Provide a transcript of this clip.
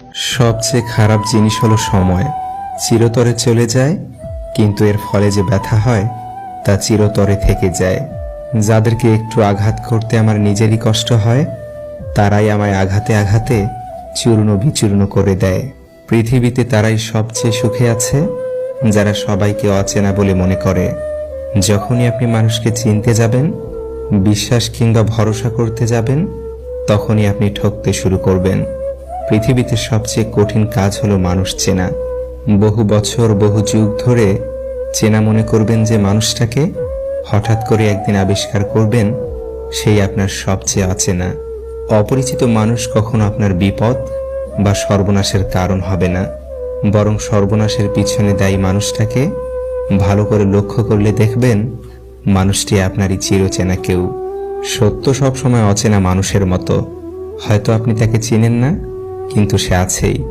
সবচেয়ে খারাপ জিনিস হলো সময়। চিরতরে চলে যায়, কিন্তু এর ফলে যে ব্যথা হয় তা চিরতরে থেকে যায়। যাদেরকে একটু আঘাত করতে আমার নিজেরই কষ্ট হয়, তারাই আমায় আঘাতে আঘাতে চূর্ণ বিচূর্ণ করে দেয়। পৃথিবীতে তারাই সবচেয়ে সুখে আছে যারা সবাইকে অচেনা বলে মনে করে। যখনই আপনি মানুষকে চিনতে যাবেন, বিশ্বাস কিংবা ভরসা করতে যাবেন, তখনই আপনি ঠকতে শুরু করবেন। পৃথিবীতে সবচেয়ে কঠিন কাজ হলো মানুষ চেনা। বহু বছর বহু যুগ ধরে চেনা মনে করবেন যে মানুষটাকে, হঠাৎ করে একদিন আবিষ্কার করবেন সেই আপনার সবচেয়ে অচেনা। অপরিচিত মানুষ কখনো আপনার বিপদ বা সর্বনাশের কারণ হবে না, বরং সর্বনাশের পিছনে দায়ী মানুষটাকে ভালো করে লক্ষ্য করলে দেখবেন মানুষটি আপনারই চিরচেনা কেউ। সত্য সবসময় অচেনা মানুষের মতো। হয়তো আপনি তাকে চিনেন না, কিন্তু সে আছেই।